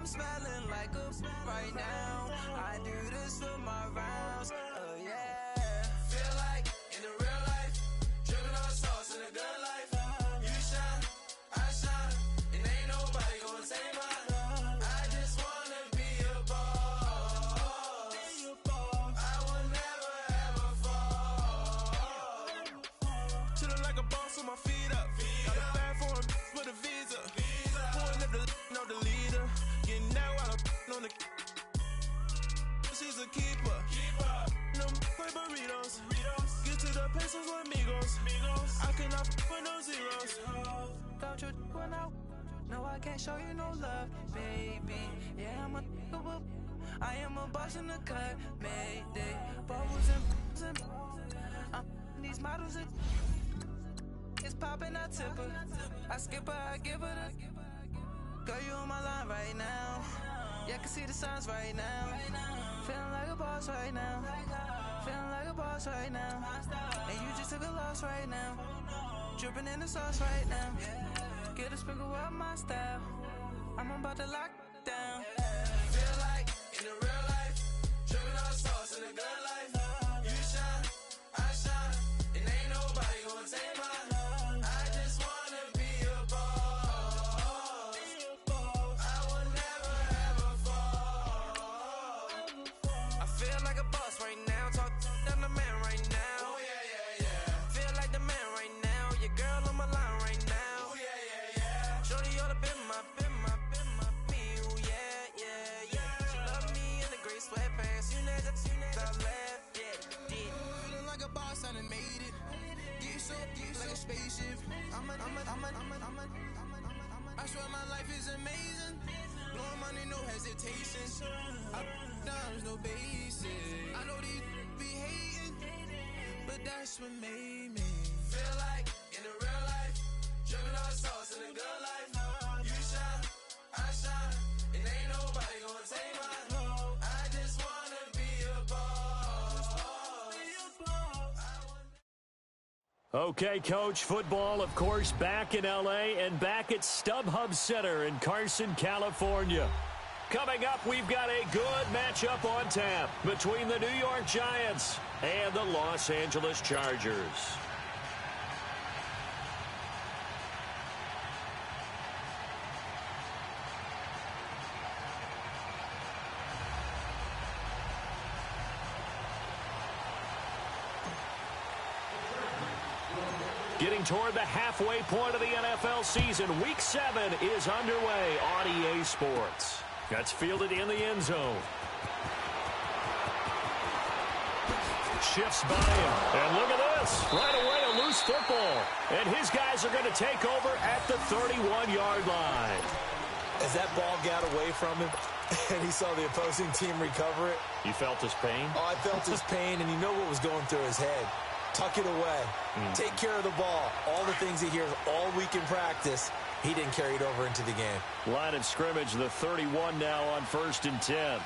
I'm smelling like a right now. I do this for my rounds. Oh yeah. Feel like in the real life, dripping on sauce in a good life. You shine, I shine, and ain't nobody gonna take mine. I just wanna be a boss. I will never ever fall. Chillin' like a boss with my feet up. Got a bag for him with a visa. Pulling up the know the leader. Getting that while I'm on the. She's a keeper. No play burritos. Get to the pesos with amigos. I cannot with no zeros. Don't you run out? No, I can't show you no love, baby. Yeah, I'm a whoop. I am a boss in the cut, mayday. Bubbles and I'm these models are. It's poppin', I tip her. I skip her, I give her the. Girl, you on my line right now. Yeah, I can see the signs right now. Feeling like a boss right now. Feeling like a boss right now. And you just took a loss right now. Dripping in the sauce right now. Get a sprinkle up my style. I'm about to lock down. Feel like in the real life, dripping on sauce in a good life. You shine, I shine, and ain't nobody gonna take mine. I just wanna be a boss. I will never ever fall. I feel like a boss right now. Talk to the man right now. Oh yeah. Feel like the man right now. Your girl on my line right now. Oh yeah. Shorty ought to be my me. Oh yeah. She love me in the gray sweatpants. You know I left. Yeah. Feeling like a boss, I done made it. Get so like a spaceship. I swear my life is amazing. Blowing money, no hesitation. There's no basic. I know these be hating, but that's what made me feel like in the real life, dripping on sauce in a good life. You shine, I shine, and ain't nobody gonna take mine. I just wanna be a boss. Okay, Coach, football, of course, back in L.A. and back at StubHub Center in Carson, California. Coming up, we've got a good matchup on tap between the New York Giants and the Los Angeles Chargers. Getting toward the halfway point of the NFL season, Week 7 is underway on EA Sports. That's fielded in the end zone. Shifts by him. And look at this. Right away, a loose football. And his guys are going to take over at the 31-yard line. As that ball got away from him, and he saw the opposing team recover it. You felt his pain? Oh, I felt his pain, and you know what was going through his head. Tuck it away. Take care of the ball. All the things he hears all week in practice, he didn't carry it over into the game. Line of scrimmage, the 31 now on 1st and 10.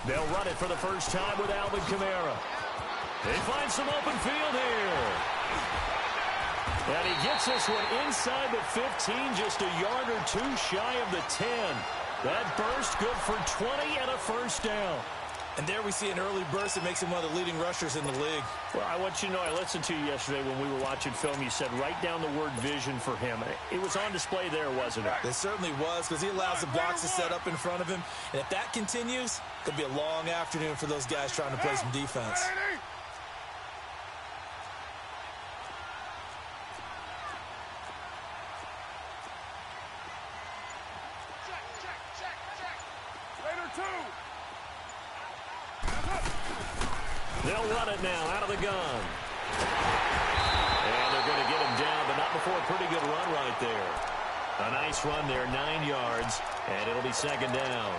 They'll run it for the first time with Alvin Kamara. They find some open field here. And he gets this one inside the 15, just a yard or two shy of the 10. That burst good for 20 and a first down. And there we see an early burst that makes him one of the leading rushers in the league. Well, I want you to know, I listened to you yesterday when we were watching film. You said write down the word vision for him. It was on display there, wasn't it? It certainly was, because he allows the blocks to set up in front of him. And if that continues, it could be a long afternoon for those guys trying to play some defense. They'll run it now out of the gun. And they're going to get him down, but not before a pretty good run right there. A nice run there, 9 yards, and it'll be second down.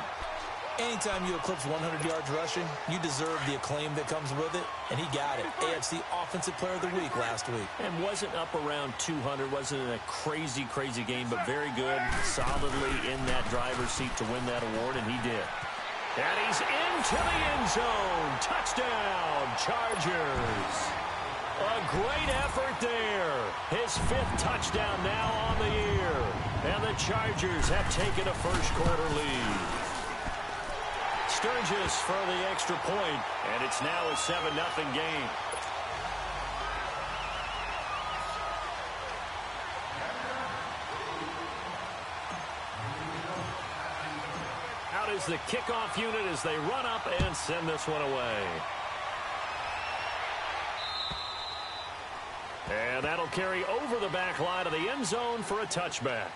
Anytime you eclipse 100 yards rushing, you deserve the acclaim that comes with it, and he got it. AFC Offensive Player of the Week last week. And wasn't up around 200, wasn't in a crazy game, but very good, solidly in that driver's seat to win that award, and he did. And he's into the end zone. Touchdown, Chargers. A great effort there. His 5th touchdown now on the year. And the Chargers have taken a first-quarter lead. Sturgis for the extra point, and it's now a 7-0 game. Out is the kickoff unit as they run up and send this one away. And that'll carry over the back line of the end zone for a touchback.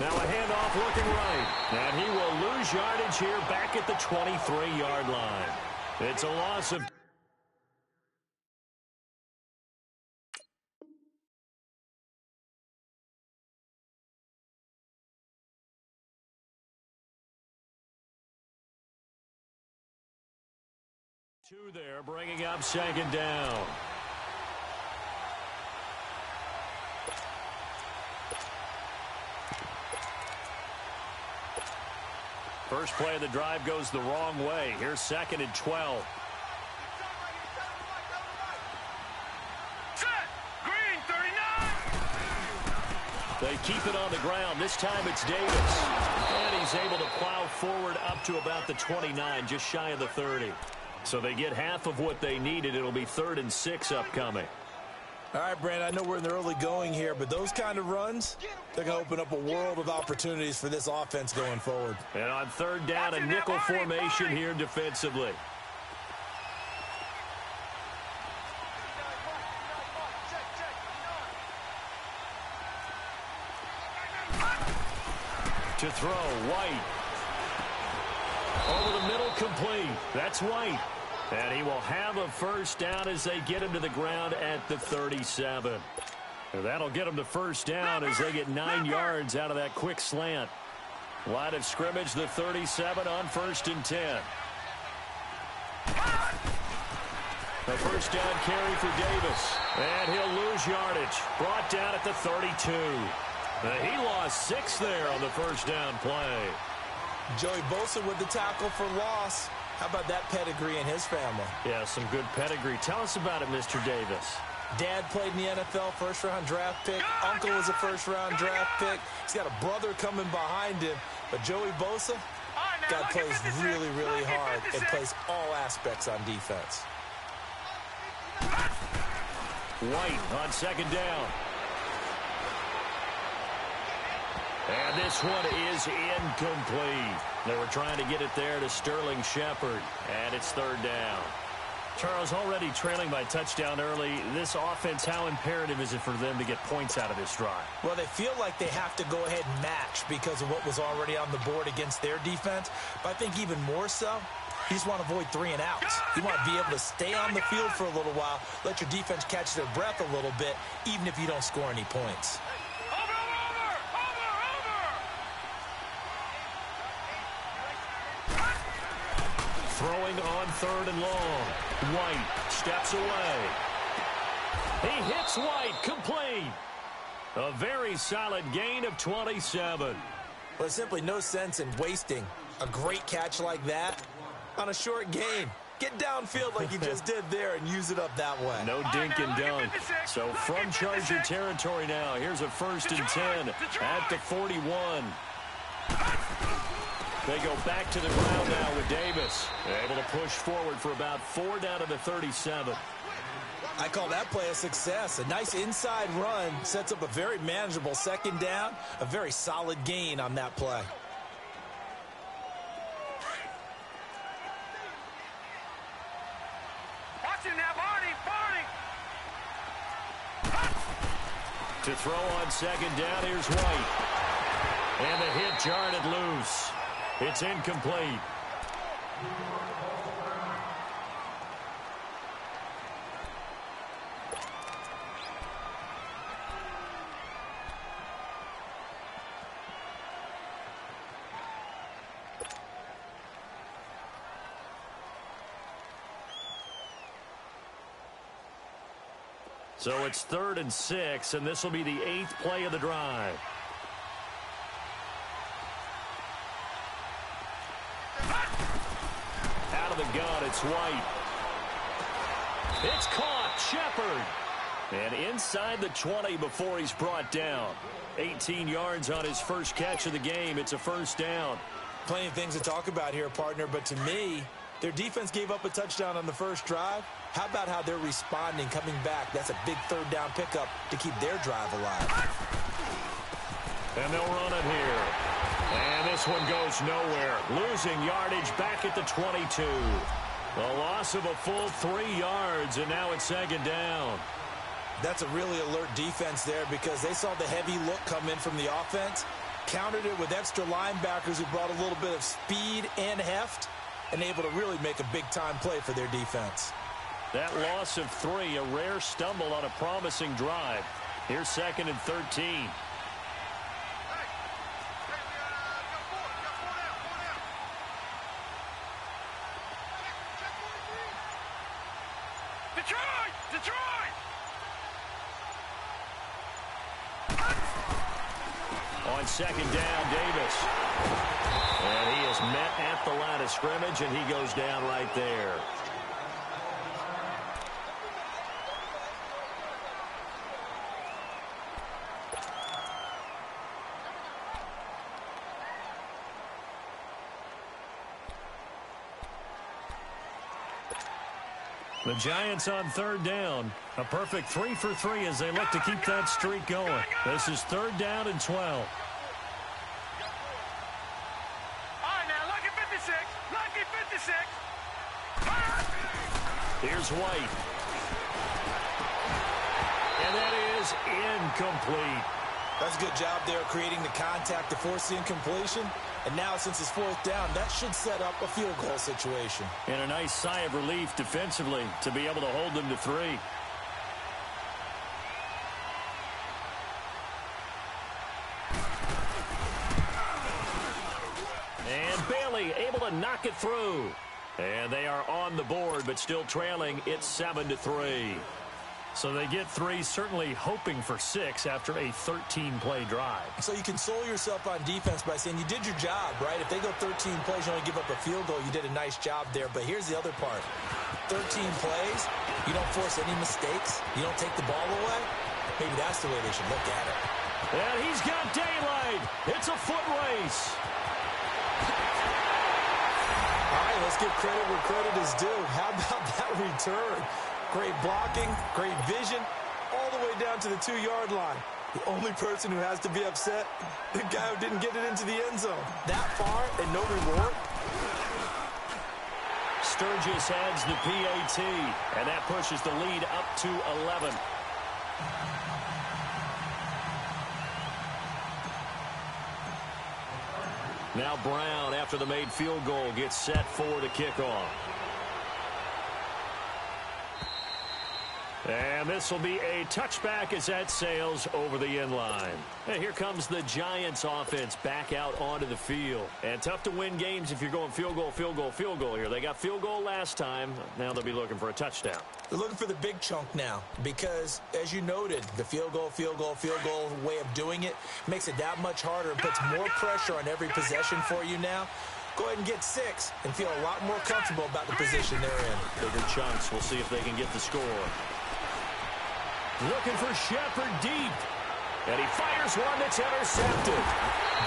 Now a handoff looking right. And he will lose yardage here back at the 23-yard line. It's a loss of... two there, bringing up 2nd down. First play of the drive goes the wrong way. Here's 2nd and 12. Set. Green, 39. They keep it on the ground. This time it's Davis. And he's able to plow forward up to about the 29, just shy of the 30. So they get half of what they needed. It'll be 3rd and 6 upcoming. All right, Brandon, I know we're in the early going here, but those kind of runs, they're going to open up a world of opportunities for this offense going forward. And on 3rd down, a nickel formation here defensively. To throw, White. Over the middle, complete. That's White. And he will have a first down as they get him to the ground at the 37. And that'll get him to first down as they get 9 yards out of that quick slant. Line of scrimmage, the 37 on 1st and 10. The first down carry for Davis. And he'll lose yardage. Brought down at the 32. He lost 6 there on the first down play. Joey Bosa with the tackle for loss. How about that pedigree in his family? Yeah, some good pedigree. Tell us about it, Mr. Davis. Dad played in the NFL, first-round draft pick. Uncle was a first-round draft pick. He's got a brother coming behind him. But Joey Bosa, God plays really, really hard and plays all aspects on defense. White on 2nd down. And this one is incomplete. They were trying to get it there to Sterling Shepard, and it's 3rd down. Charles, already trailing by touchdown early. This offense, how imperative is it for them to get points out of this drive? Well, they feel like they have to go ahead and match because of what was already on the board against their defense. But I think even more so, you just want to avoid 3 and outs. You want to be able to stay on the field for a little while, let your defense catch their breath a little bit, even if you don't score any points. Throwing on 3rd and long. White steps away. He hits White, complete. A very solid gain of 27. Well, there's simply no sense in wasting a great catch like that on a short gain. Get downfield like you just did there and use it up that way. No dink and dunk. So from Charger territory now, here's a 1st and 10 at the 41. They go back to the ground now with Davis. Able to push forward for about 4 down to the 37. I call that play a success. A nice inside run sets up a very manageable 2nd down. A very solid gain on that play. Watch him now, Barney. To throw on 2nd down, here's White. And the hit jarred it loose. It's incomplete. So it's 3rd and 6, and this will be the 8th play of the drive. Out of the gun, it's White. It's caught, Shepard. And inside the 20 before he's brought down. 18 yards on his first catch of the game. It's a first down. Plenty of things to talk about here, partner, but to me, their defense gave up a touchdown on the first drive. How about how they're responding, coming back? That's a big 3rd down pickup to keep their drive alive. And they'll run it here. And this one goes nowhere. Losing yardage back at the 22. A loss of a full 3 yards, and now it's 2nd down. That's a really alert defense there because they saw the heavy look come in from the offense, countered it with extra linebackers who brought a little bit of speed and heft, and able to really make a big-time play for their defense. That loss of 3, a rare stumble on a promising drive. Here's 2nd and 13. On 2nd down, Davis. And he is met at the line of scrimmage, and he goes down right there. The Giants on 3rd down. A perfect 3 for 3 as they look to keep that streak going. This is 3rd down and 12. All right, now, lucky 56. Lucky 56. Here's White. And that is incomplete. That's a good job there creating the contact to force the incompletion. And now, since it's 4th down, that should set up a field goal situation. And a nice sigh of relief defensively to be able to hold them to 3. And Bailey able to knock it through. And they are on the board, but still trailing. It's 7-3. So they get 3, certainly hoping for 6 after a 13-play drive. So you console yourself on defense by saying you did your job, right? If they go 13 plays, you only give up a field goal, you did a nice job there. But here's the other part. 13 plays, you don't force any mistakes, you don't take the ball away. Maybe that's the way they should look at it. And he's got daylight. It's a foot race. All right, let's give credit where credit is due. How about that return? Great blocking, great vision, all the way down to the 2-yard line. The only person who has to be upset, the guy who didn't get it into the end zone. That far and no reward? Sturgis adds the PAT, and that pushes the lead up to 11. Now Brown, after the made field goal, gets set for the kickoff. And this will be a touchback as that sails over the end line. And here comes the Giants offense back out onto the field. And tough to win games if you're going field goal, field goal, field goal here. They got field goal last time. Now they'll be looking for a touchdown. They're looking for the big chunk now because, as you noted, the field goal way of doing it makes it that much harder and puts more pressure on every possession for you now. Go ahead and get 6 and feel a lot more comfortable about the position they're in. Bigger chunks. We'll see if they can get the score. Looking for Shepard deep. And he fires one that's intercepted.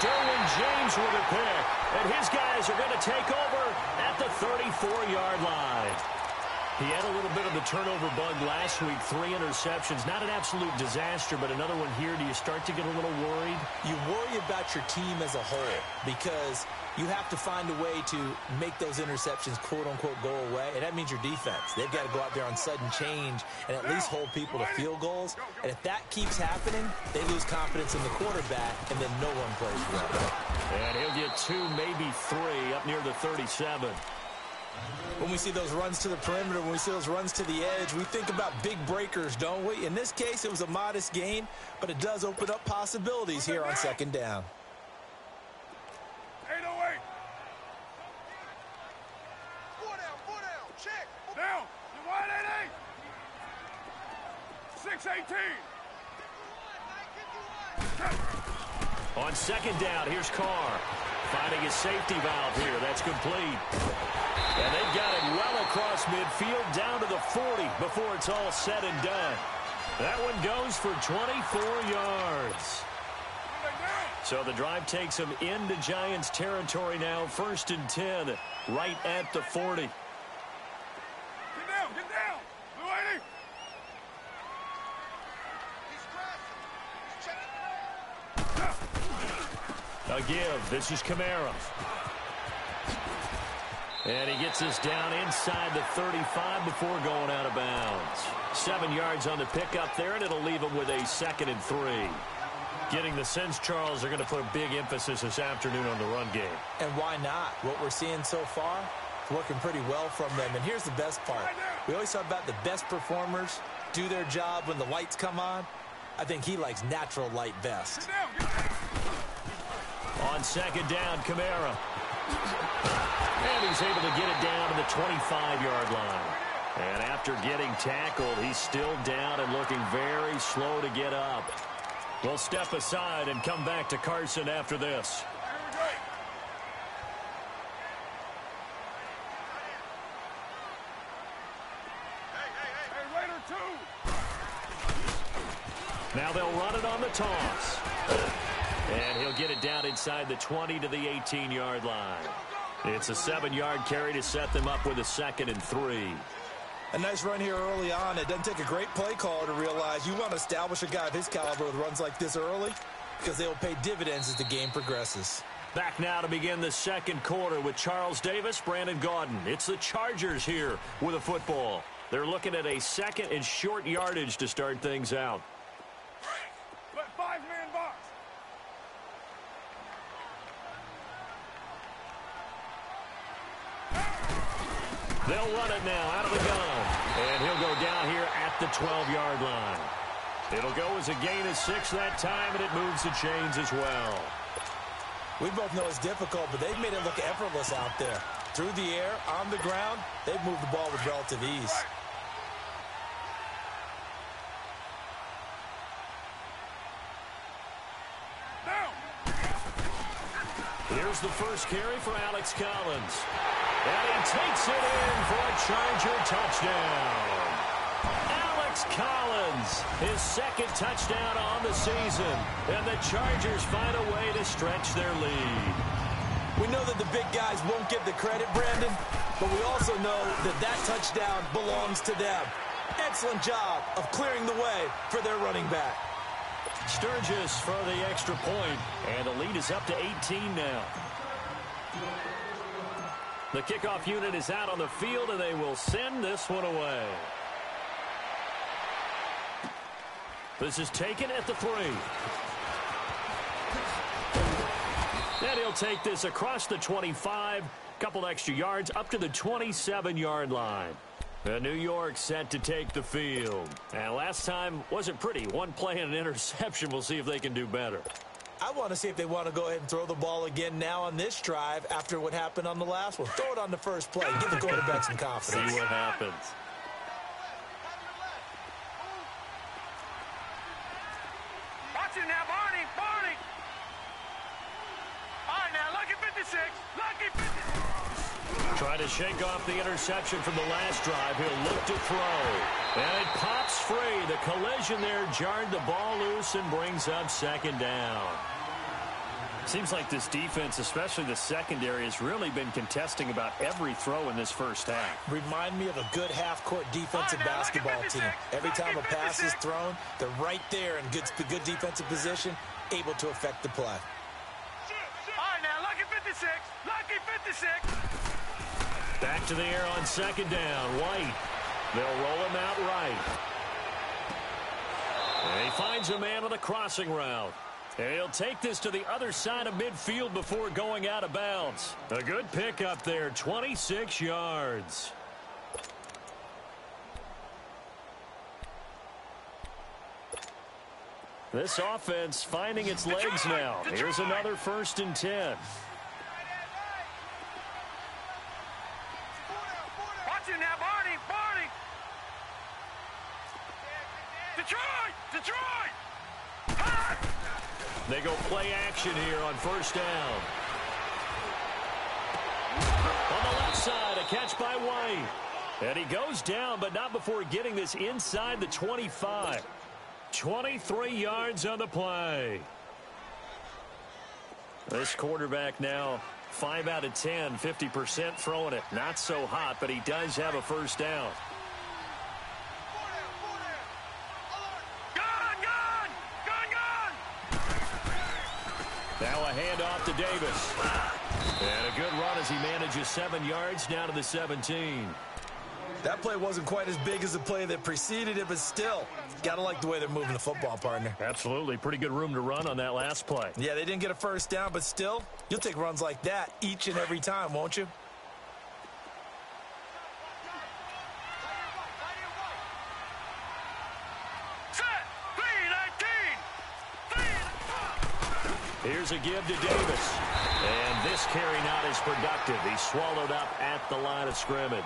Derwin James with a pick. And his guys are going to take over at the 34-yard line. He had a little bit of the turnover bug last week. 3 interceptions. Not an absolute disaster, but another one here. Do you start to get a little worried? You worry about your team as a whole because you have to find a way to make those interceptions, quote-unquote, go away, and that means your defense. They've got to go out there on sudden change and at least hold people to field goals. And if that keeps happening, they lose confidence in the quarterback, and then no one plays well. And he'll get 2, maybe 3 up near the 37. When we see those runs to the perimeter, when we see those runs to the edge, we think about big breakers, don't we? In this case, it was a modest gain, but it does open up possibilities here on 2nd down. 808. 4 down, check. Down. You wide 88. 26-18. On second down, here's Carr. Finding his safety valve here. That's complete. And they've got it well across midfield down to the 40 before it's all said and done. That one goes for 24 yards. So the drive takes them into Giants territory now. 1st and 10, right at the 40. Get down. Blue 80. A give. This is Kamara. And he gets us down inside the 35 before going out of bounds. 7 yards on the pickup there, and it'll leave him with a 2nd and 3. Getting the sense, Charles, they're going to put a big emphasis this afternoon on the run game. And why not? What we're seeing so far is working pretty well from them. And here's the best part. We always talk about the best performers do their job when the lights come on. I think he likes natural light best. On second down, Kamara. And he's able to get it down to the 25-yard line. And after getting tackled, he's still down and looking very slow to get up. We'll step aside and come back to Carson after this. Now they'll run it on the toss. And he'll get it down inside the 20 to the 18-yard line. It's a 7-yard carry to set them up with a 2nd and 3. A nice run here early on. It doesn't take a great play caller to realize you want to establish a guy of his caliber with runs like this early because they will pay dividends as the game progresses. Back now to begin the second quarter with Charles Davis, Brandon Gaudin. It's the Chargers here with a football. They're looking at a 2nd and short yardage to start things out. Five-man box. They'll run it now out of the gun. And he'll go down here at the 12-yard line. It'll go as a gain of 6 that time, and it moves the chains as well. We both know it's difficult, but they've made it look effortless out there. Through the air, on the ground, they've moved the ball with relative ease. Here's the first carry for Alex Collins. And he takes it in for a Charger touchdown. Alex Collins, his 2nd touchdown on the season. And the Chargers find a way to stretch their lead. We know that the big guys won't get the credit, Brandon, but we also know that that touchdown belongs to them. Excellent job of clearing the way for their running back. Sturgis for the extra point, and the lead is up to 18 now. The kickoff unit is out on the field, and they will send this one away. This is taken at the 3. And he'll take this across the 25, couple extra yards up to the 27-yard line. New York set to take the field. And last time wasn't pretty. One play and an interception. We'll see if they can do better. I want to see if they want to go ahead and throw the ball again now on this drive after what happened on the last one. Throw it on the first play. Give the quarterback some confidence. See what happens. Watch it now, Barney. All right, now, lucky 56. Lucky 56. Trying to shake off the interception from the last drive. He'll look to throw. And it pops free. The collision there jarred the ball loose and brings up 2nd down. Seems like this defense, especially the secondary, has really been contesting about every throw in this first half. Remind me of a good half-court defensive basketball team. Every time a pass is thrown, they're right there in good defensive position, able to affect the play. All right, now, lucky 56. Lucky 56. Back to the air on 2nd down. White. They'll roll him out right. And he finds a man on a crossing route. And he'll take this to the other side of midfield before going out of bounds. A good pickup there, 26 yards. This offense finding its legs now. Here's another 1st and 10. Watch it now, Barney. Detroit! Detroit! They go play action here on first down. On the left side, a catch by White. And he goes down, but not before getting this inside the 25. 23 yards on the play. This quarterback now 5 out of 10, 50% throwing it. Not so hot, but he does have a first down. Now a handoff to Davis. And a good run as he manages 7 yards down to the 17. That play wasn't quite as big as the play that preceded it, but still, got to like the way they're moving the football, partner. Absolutely. Pretty good room to run on that last play. Yeah, they didn't get a first down, but still, you'll take runs like that each and every time, won't you? Here's a give to Davis. And this carry not as productive. He's swallowed up at the line of scrimmage.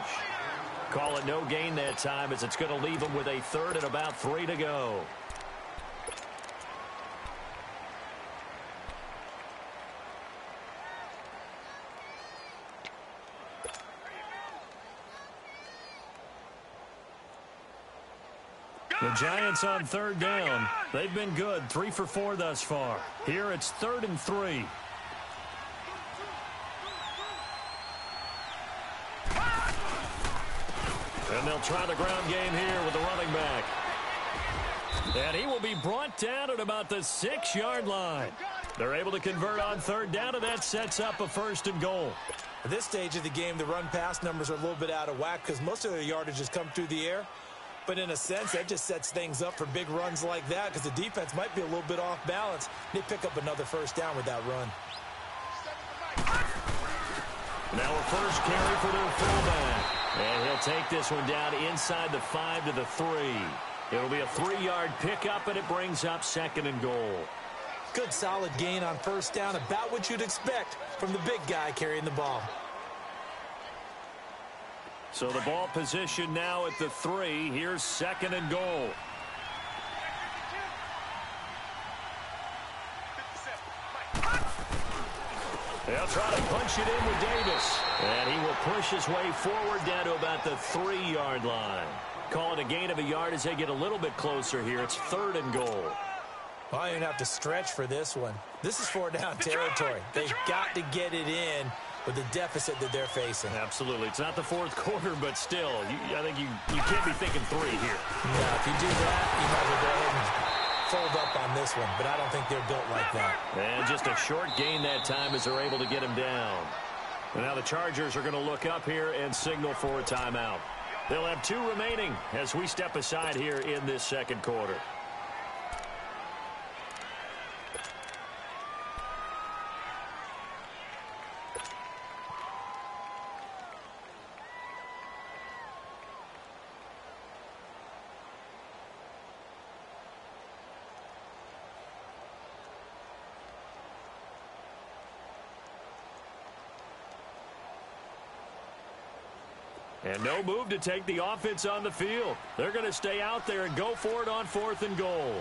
Call it no gain that time as it's going to leave him with a third and about 3 to go. The Giants on third down. They've been good, 3 for 4 thus far. Here it's 3rd and 3. And they'll try the ground game here with the running back. And he will be brought down at about the 6-yard line. They're able to convert on third down, and that sets up a 1st and goal. At this stage of the game, the run-pass numbers are a little bit out of whack because most of their yardage has come through the air. But in a sense, that just sets things up for big runs like that because the defense might be a little bit off balance. They pick up another first down with that run. Now a first carry for their fullback. And he'll take this one down inside the 5 to the 3. It'll be a 3-yard pickup, and it brings up 2nd and goal. Good solid gain on first down, about what you'd expect from the big guy carrying the ball. So the ball position now at the 3. Here's 2nd and goal. They'll try to punch it in with Davis. And he will push his way forward down to about the 3-yard line. Call it a gain of a yard as they get a little bit closer here. It's 3rd and goal. Well, you don't have to stretch for this one. This is 4-down territory. They've got to get it in with the deficit that they're facing. Absolutely. It's not the 4th quarter, but still, I think you can't be thinking 3 here. No, if you do that, you might as well go ahead and fold up on this one, but I don't think they're built like that. And just a short gain that time as they're able to get him down. And now the Chargers are going to look up here and signal for a timeout. They'll have 2 remaining as we step aside here in this 2nd quarter. And no move to take the offense on the field. They're going to stay out there and go for it on 4th and goal.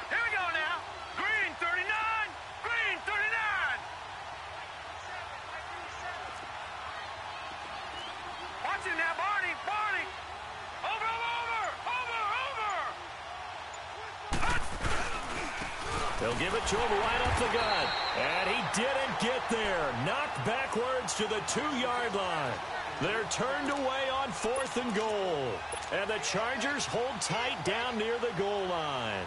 Here we go now. Green 39. Green 39. Watch it now, Barney. Barney. Over. They'll give it to him right up the gut. And he didn't get there. Knocked backwards to the 2-yard line. They're turned away on 4th and goal. And the Chargers hold tight down near the goal line.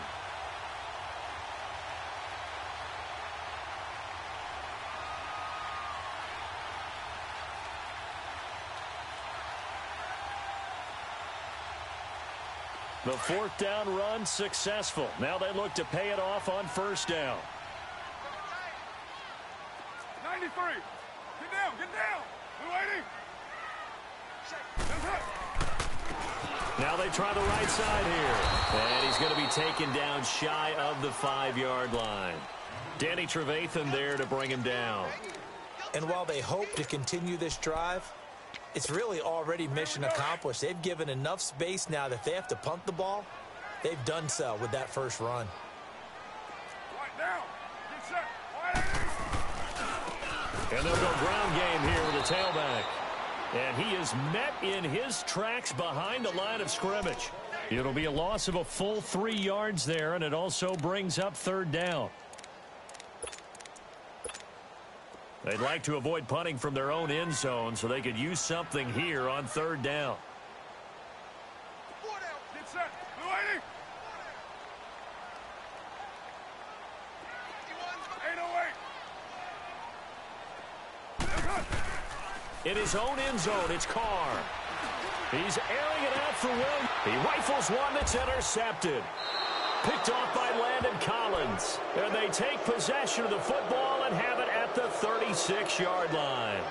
The 4th down run successful. Now they look to pay it off on 1st down. 93. Get down. We're waiting. Now they try the right side here. And he's going to be taken down shy of the 5-yard line. Danny Trevathan there to bring him down. And while they hope to continue this drive, it's really already mission accomplished. They've given enough space now that if they have to punt the ball, they've done so with that first run. And they'll go ground game here with a tailback. And he is met in his tracks behind the line of scrimmage. It'll be a loss of a full 3 yards there, and it also brings up third down. They'd like to avoid punting from their own end zone so they could use something here on third down. In his own end zone, it's Carr. He's airing it out for Will. He rifles one that's intercepted. Picked off by Landon Collins. And they take possession of the football and have it at the 36-yard line.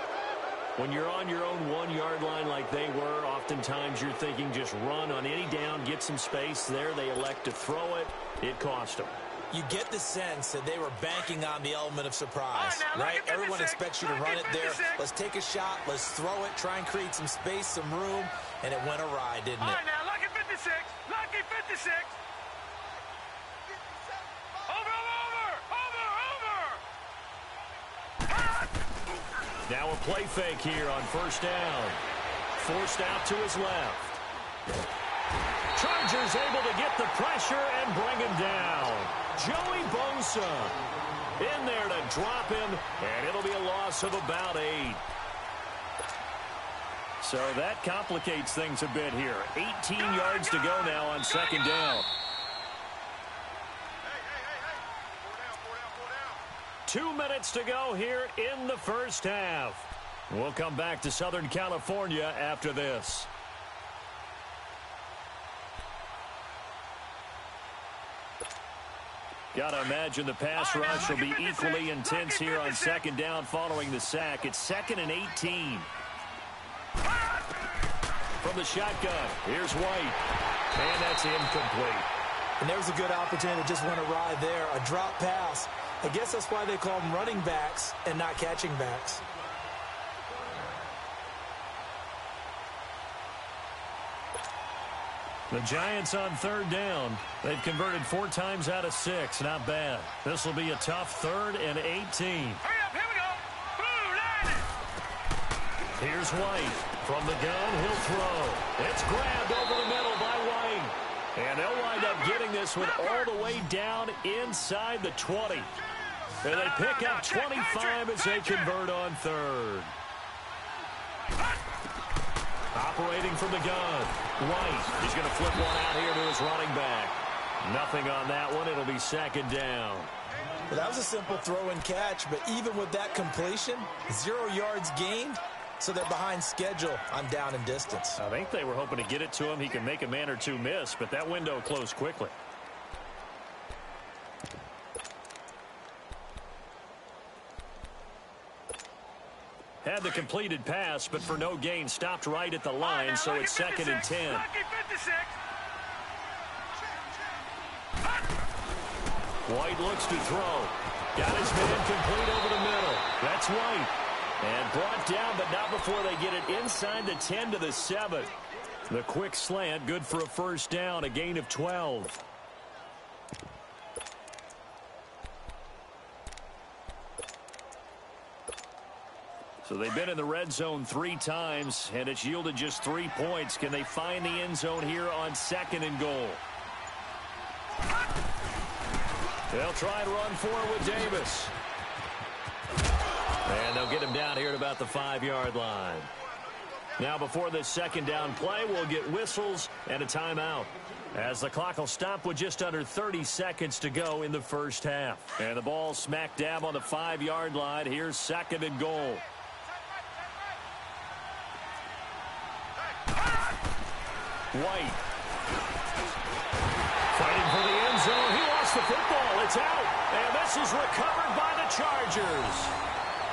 When you're on your own 1-yard line like they were, oftentimes you're thinking just run on any down, get some space there. They elect to throw it. It cost them. You get the sense that they were banking on the element of surprise, right? Everyone expects you to run it there. Let's take a shot. Let's throw it. Try and create some space, some room. And it went awry, didn't it? All right, now, lucky 56. Lucky 56. Over. Now a play fake here on first down. Forced out to his left. Chargers able to get the pressure and bring him down. Joey Bosa in there to drop him, and it'll be a loss of about 8. So that complicates things a bit here. 18 yards to go now on second down. 2 minutes to go here in the first half. We'll come back to Southern California after this. Gotta imagine the pass rush will be equally intense here on second down following the sack. It's 2nd and 18. From the shotgun, here's White. And that's incomplete. And there was a good opportunity that just went awry there. A drop pass. I guess that's why they call them running backs and not catching backs. The Giants on third down. They've converted 4 times out of 6. Not bad. This will be a tough 3rd and 18. Hurry up, here we go. Blue line. Here's White. From the gun, he'll throw. It's grabbed over the middle by White. And they'll wind up getting this one all the way down inside the 20. And they pick up 25 as they convert on 3rd. Operating from the gun. White. He's going to flip one out here to his running back. Nothing on that one. It'll be second down. Well, that was a simple throw and catch, but even with that completion, 0 yards gained, so they're behind schedule on down and distance. I think they were hoping to get it to him. He can make a man or two miss, but that window closed quickly. Had the completed pass, but for no gain, stopped right at the line, so it's 2nd and 10. White looks to throw. Got his man complete over the middle. That's White. And brought down, but not before they get it inside the 10 to the 7. The quick slant, good for a first down, a gain of 12. So they've been in the red zone 3 times, and it's yielded just 3 points. Can they find the end zone here on 2nd and goal? They'll try and run for it with Davis. And they'll get him down here at about the 5-yard line. Now before this second down play, we'll get whistles and a timeout, as the clock will stop with just under 30 seconds to go in the first half. And the ball smack dab on the 5-yard line. Here's 2nd and goal. White. Fighting for the end zone. He lost the football. It's out. And this is recovered by the Chargers.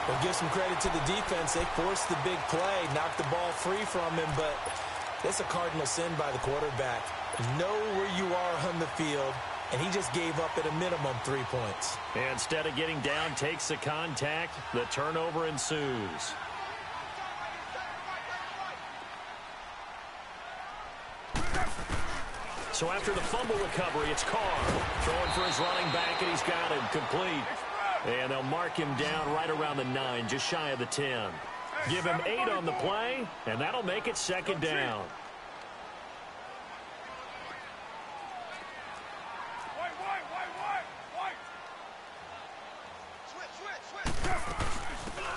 We'll give some credit to the defense. They forced the big play, knocked the ball free from him, but it's a cardinal sin by the quarterback. Know where you are on the field, and he just gave up at a minimum 3 points. And instead of getting down, takes the contact. The turnover ensues. So after the fumble recovery, it's Carr throwing for his running back, and he's got him complete. And they'll mark him down right around the 9, just shy of the 10. Give him 8 on the play, and that'll make it second down.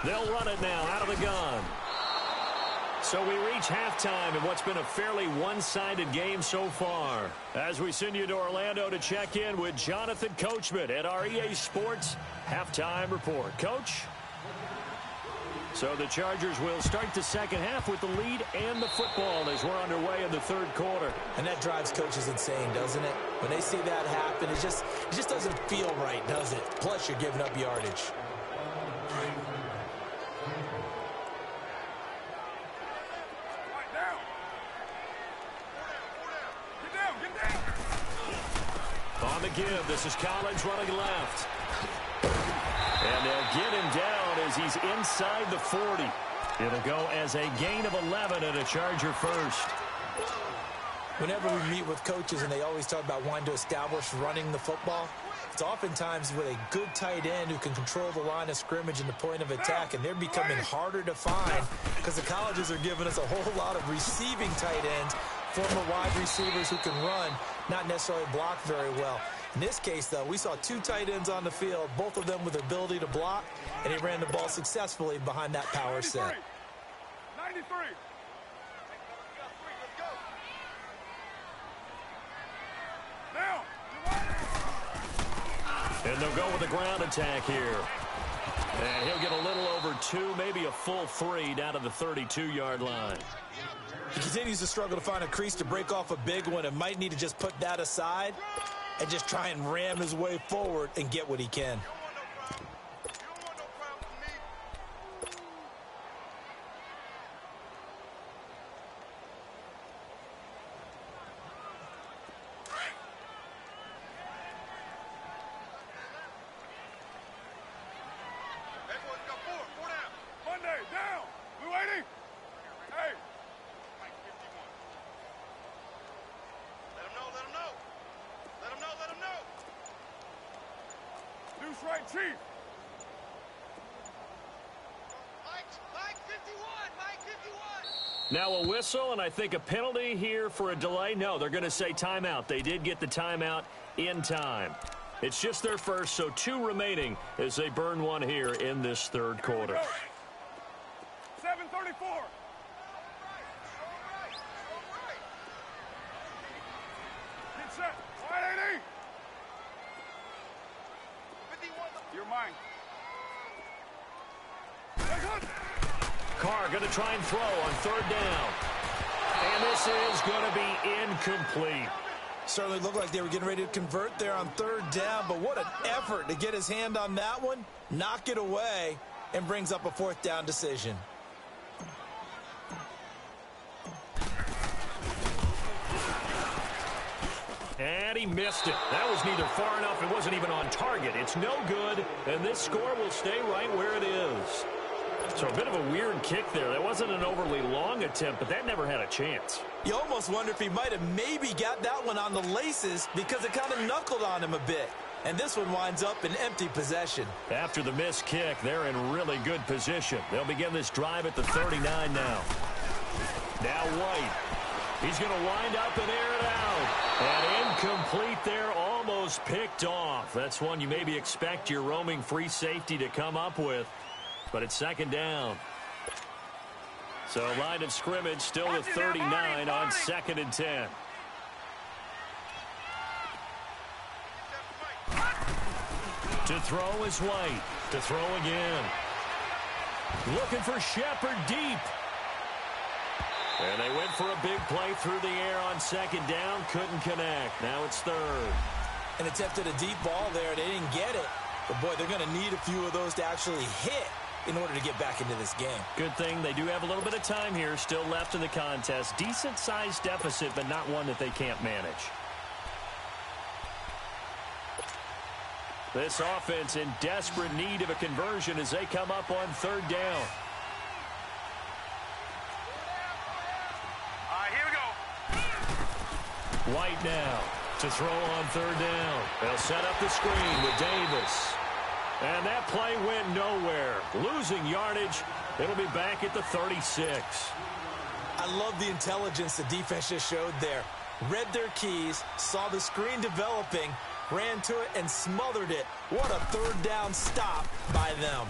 They'll run it now out of the gun. So we reach halftime in what's been a fairly one-sided game so far. As we send you to Orlando to check in with Jonathan Coachman at our EA Sports Halftime Report. Coach? So the Chargers will start the second half with the lead and the football as we're underway in the third quarter. And that drives coaches insane, doesn't it? When they see that happen, it just doesn't feel right, does it? Plus, you're giving up yardage. On the give, this is Collins running left. And they'll get him down as he's inside the 40. It'll go as a gain of 11 and a Charger first. Whenever we meet with coaches and they always talk about wanting to establish running the football, it's oftentimes with a good tight end who can control the line of scrimmage and the point of attack, and they're becoming harder to find because the colleges are giving us a whole lot of receiving tight ends, former wide receivers who can run, not necessarily block very well. In this case, though, we saw 2 tight ends on the field, both of them with the ability to block, and he ran the ball successfully behind that power set. 93. Now. And they'll go with the ground attack here. And he'll get a little over 2, maybe a full 3 down to the 32-yard line. He continues to struggle to find a crease to break off a big one and might need to just put that aside and just try and ram his way forward and get what he can. Right, Chief. Mike 51, Mike 51. Now a whistle and I think a penalty here for a delay. No, they're going to say timeout. They did get the timeout in time. It's just their first, so 2 remaining as they burn one here in this third quarter. 7:34. Get set. Wide 80. You're mine. Carr going to try and throw on third down. And this is going to be incomplete. Certainly looked like they were getting ready to convert there on third down, but what an effort to get his hand on that one, knock it away, and brings up a fourth down decision. And he missed it. That was neither far enough. It wasn't even on target. It's no good, and this score will stay right where it is. So a bit of a weird kick there. That wasn't an overly long attempt, but that never had a chance. You almost wonder if he might have maybe got that one on the laces because it kind of knuckled on him a bit. And this one winds up in empty possession. After the missed kick, they're in really good position. They'll begin this drive at the 39 now. Now White. He's going to wind up and air it out. And incomplete there, almost picked off. That's one you maybe expect your roaming free safety to come up with. But it's second down. So line of scrimmage still with 39 on 2nd and 10. To throw is White. To throw again. Looking for Shepard deep. And they went for a big play through the air on second down. Couldn't connect. Now it's third. And attempted a deep ball there. They didn't get it. But, boy, they're going to need a few of those to actually hit in order to get back into this game. Good thing they do have a little bit of time here still left in the contest. Decent-sized deficit, but not one that they can't manage. This offense in desperate need of a conversion as they come up on third down. All right, here we go. White now to throw on third down. They'll set up the screen with Davis. And that play went nowhere. Losing yardage. It'll be back at the 36. I love the intelligence the defense just showed there. Read their keys, saw the screen developing, ran to it, and smothered it. What a third down stop by them.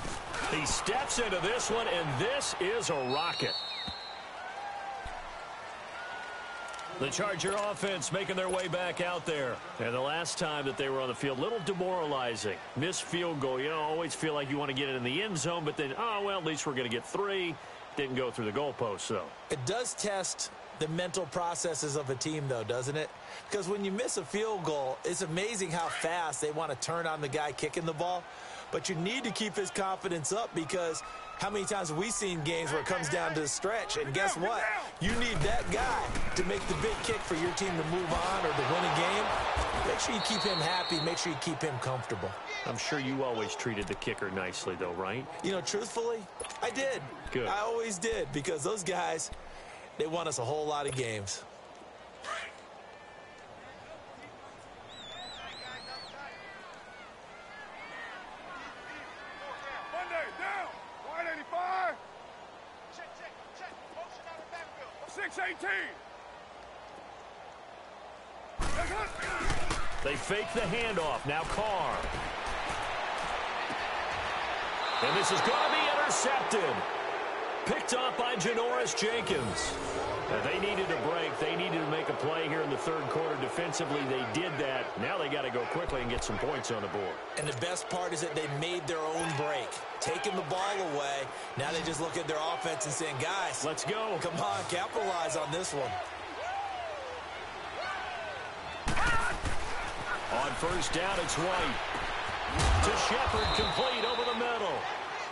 He steps into this one, and this is a rocket. The Charger offense making their way back out there. And the last time that they were on the field, a little demoralizing. Missed field goal. You know, always feel like you want to get it in the end zone, but then, oh, well, at least we're going to get 3. Didn't go through the goalposts, though. It does test the mental processes of a team, though, doesn't it? Because when you miss a field goal, it's amazing how fast they want to turn on the guy kicking the ball. But you need to keep his confidence up, because how many times have we seen games where it comes down to the stretch? And guess what? You need that guy to make the big kick for your team to move on or to win a game. Make sure you keep him happy. Make sure you keep him comfortable. I'm sure you always treated the kicker nicely, though, right? You know, truthfully, I did. Good. I always did, because those guys, they won us a whole lot of games. Monday, down. 185. Check. Motion out of backfield. 618. They fake the handoff. Now Carr. And this is going to be intercepted. Picked off by Janoris Jenkins. They needed a break. They needed to make a play here in the third quarter defensively. They did that. Now they got to go quickly and get some points on the board. And the best part is that they made their own break. Taking the ball away. Now they just look at their offense and saying, guys, let's go. Come on, capitalize on this one. On first down, it's White. To Shepard, complete over the middle.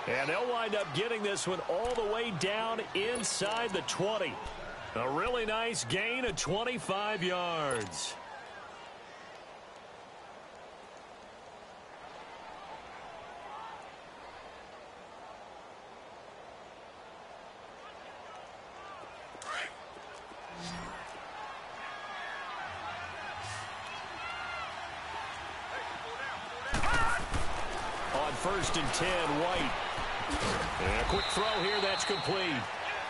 And they'll wind up getting this one all the way down inside the 20. A really nice gain of 25 yards. On first and 10, White. And a quick throw here, that's complete.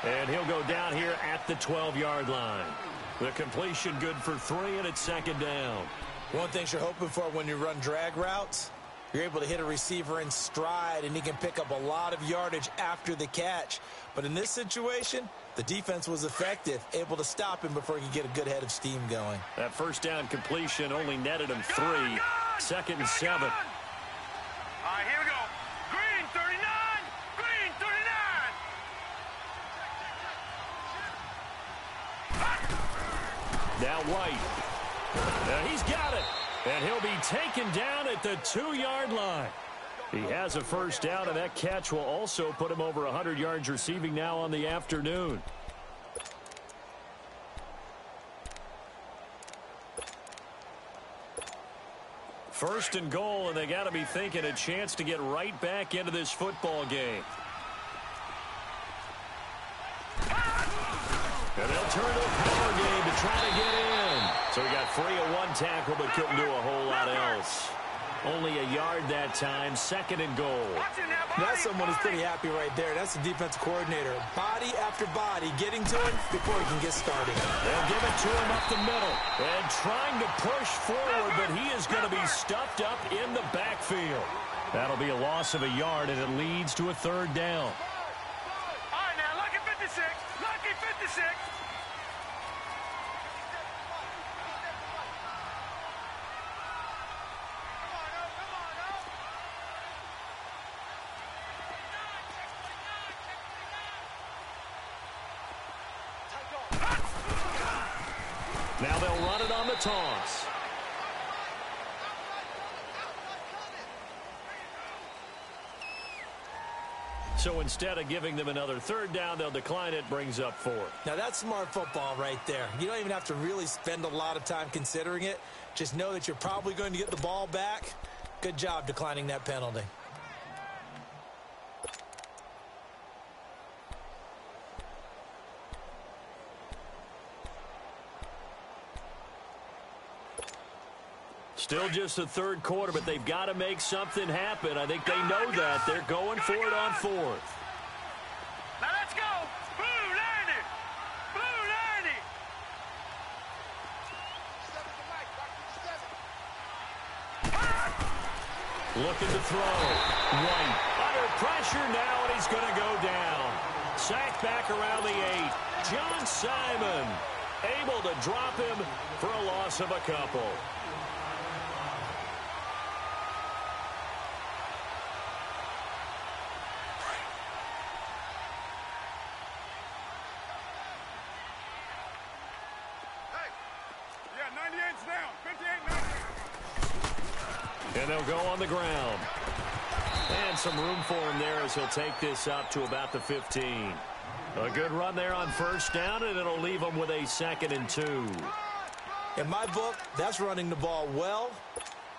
And he'll go down here at the 12-yard line. The completion good for 3, and it's second down. One thing you're hoping for when you run drag routes, you're able to hit a receiver in stride, and he can pick up a lot of yardage after the catch. But in this situation, the defense was effective, able to stop him before he could get a good head of steam going. That first down completion only netted him 3. Second and 7. All right, here we go. Green 39. Green 39. Now White. He's got it. And he'll be taken down at the 2-yard line. He has a first down, and that catch will also put him over 100 yards receiving now on the afternoon. First and goal, and they got to be thinking a chance to get right back into this football game. And they'll turn to a power game to try to get in. So he got free of one tackle, but couldn't do a whole lot else. Only a yard that time, second and goal. That's someone who's pretty happy right there. That's the defense coordinator. Body after body, getting to him before he can get started. They'll give it to him up the middle. And trying to push forward, but he is going to be stuffed up in the backfield. That'll be a loss of a yard, and it leads to a third down. All right, now, lucky 56. Lucky 56. Now they'll run it on the toss. So instead of giving them another third down, they'll decline it, brings up 4. Now that's smart football right there. You don't even have to really spend a lot of time considering it. Just know that you're probably going to get the ball back. Good job declining that penalty. Still just the third quarter, but they've got to make something happen. I think they know that. They're going for it on fourth. Now let's go. Blue 90. Blue 90. 7 to Mike. Back to the 7. Looking to throw. White under pressure now, and he's going to go down. Sacked back around the 8. John Simon able to drop him for a loss of a couple. Yeah, 98's down. 58, 98. And they'll go on the ground. And some room for him there as he'll take this up to about the 15. A good run there on first down, and it'll leave him with a 2nd and 2. In my book, that's running the ball well,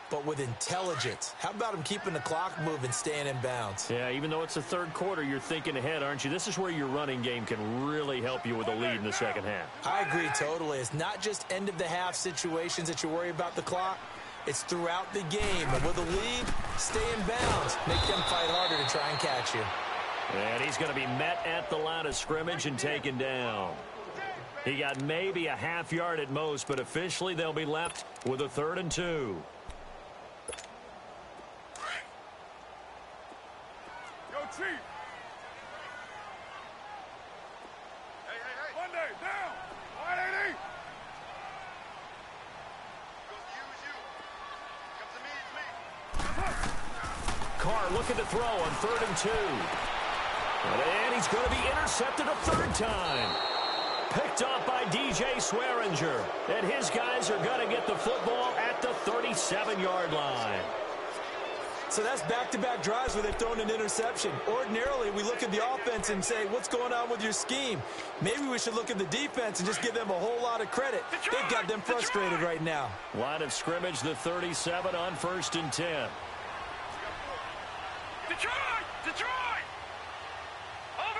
but with intelligence. How about him keeping the clock moving, staying in bounds? Yeah, even though it's the third quarter, you're thinking ahead, aren't you? This is where your running game can really help you with a lead in the second half. I agree totally. It's not just end-of-the-half situations that you worry about the clock. It's throughout the game. And with a lead, stay in bounds. Make them fight harder to try and catch you. And he's going to be met at the line of scrimmage and taken down. He got maybe a half yard at most, but officially they'll be left with a 3rd and 2. Yo, Chief. Hey. Monday, down. 180. Goes to you. Comes to me, Carr looking to throw on 3rd and 2. And he's going to be intercepted a 3rd time. Picked off by DJ Swearinger. And his guys are going to get the football at the 37-yard line. So that's back-to-back drives where they've thrown an interception. Ordinarily, we look at the offense and say, what's going on with your scheme? Maybe we should look at the defense and just give them a whole lot of credit. They've got them frustrated right now. Line of scrimmage, the 37 on 1st and 10. Detroit! Detroit! Over!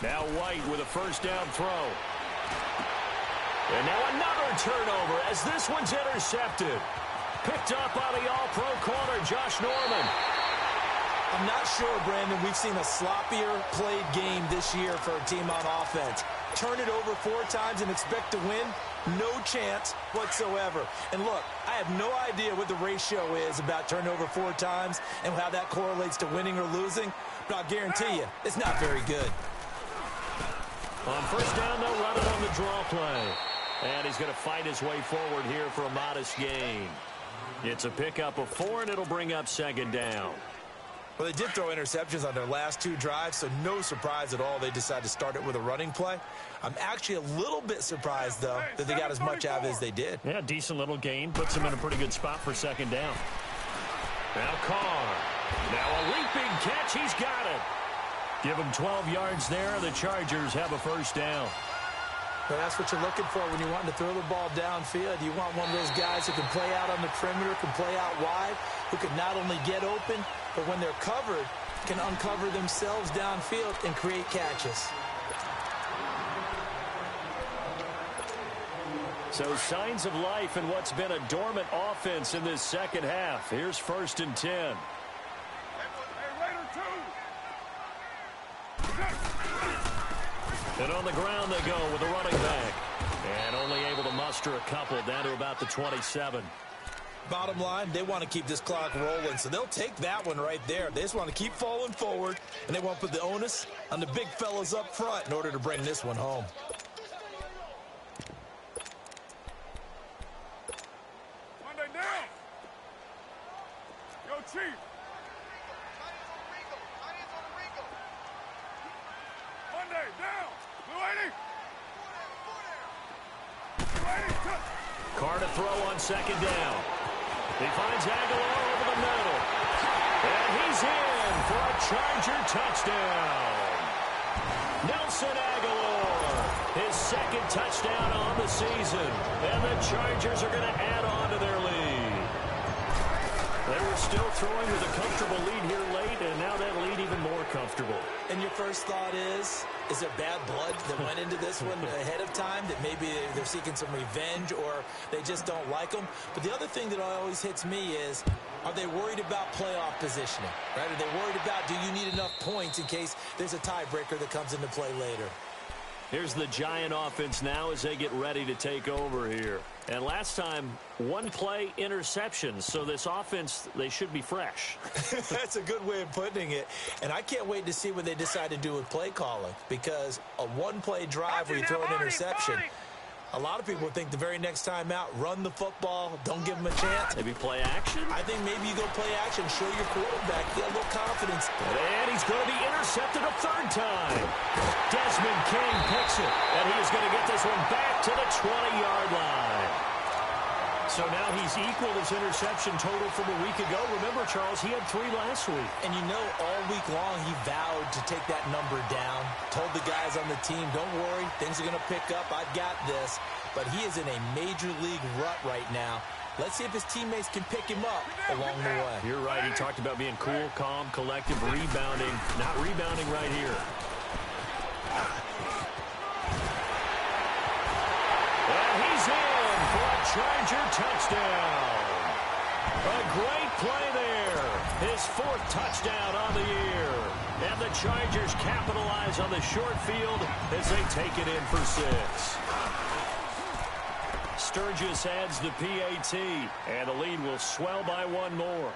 Now White with a first down throw. And now another turnover as this one's intercepted. Picked up by the all-pro corner, Josh Norman. I'm not sure, Brandon, we've seen a sloppier played game this year for a team on offense. Turn it over 4 times and expect to win? No chance whatsoever. And look, I have no idea what the ratio is about turnover 4 times and how that correlates to winning or losing, but I'll guarantee you, it's not very good. On first down, they'll run it on the draw play. And he's going to fight his way forward here for a modest gain. It's a pickup of 4, and it'll bring up 2nd down. Well, they did throw interceptions on their last 2 drives, so no surprise at all they decided to start it with a running play. I'm actually a little bit surprised, though, that they got as much out of it as they did. Yeah, decent little gain. Puts him in a pretty good spot for 2nd down. Now Carr. Now a leaping catch. He's got it. Give him 12 yards there. The Chargers have a first down. But that's what you're looking for when you're wanting to throw the ball downfield. You want one of those guys who can play out on the perimeter, can play out wide, who can not only get open, but when they're covered, can uncover themselves downfield and create catches. So signs of life in what's been a dormant offense in this second half. Here's 1st and 10. Hey, Raider 2. And on the ground they go with a running back. And only able to muster a couple down to about the 27. Bottom line, they want to keep this clock rolling, so they'll take that one right there. They just want to keep falling forward, and they want to put the onus on the big fellas up front in order to bring this one home. Monday down. Yo, Chief. Monday down. Blue 80. Carr to throw on 2nd down. He finds Aguilar over the middle. And he's in for a Charger touchdown. Nelson Aguilar, his 2nd touchdown on the season. And the Chargers are going to add on to their lead. They were still throwing with a comfortable lead here late, and now that lead even more comfortable. And your first thought is there bad blood that went into this one ahead of time, that maybe they're seeking some revenge or they just don't like them? But the other thing that always hits me is, are they worried about playoff positioning? Right? Are they worried about, do you need enough points in case there's a tiebreaker that comes into play later? Here's the Giant offense now as they get ready to take over here. And last time, one play interceptions. So this offense, they should be fresh. That's a good way of putting it. And I can't wait to see what they decide to do with play calling, because a one-play drive where you throw an interception, a lot of people would think the very next time out, run the football, don't give them a chance. Maybe play action? I think maybe you go play action, show your quarterback, get a little confidence. And he's going to be intercepted a third time. Desmond King picks it, and he's going to get this one back to the 20-yard line. So now he's equaled his interception total from a week ago. Remember, Charles, he had 3 last week. And you know, all week long he vowed to take that number down. Told the guys on the team, don't worry, things are going to pick up. I've got this. But he is in a major league rut right now. Let's see if his teammates can pick him up along the way. You're right. He talked about being cool, calm, collective, rebounding. Not rebounding right here. And he's in for a Charger touchdown. A great play there. His 4th touchdown on the year. And the Chargers capitalize on the short field as they take it in for 6. Sturgis adds the PAT, and the lead will swell by 1 more.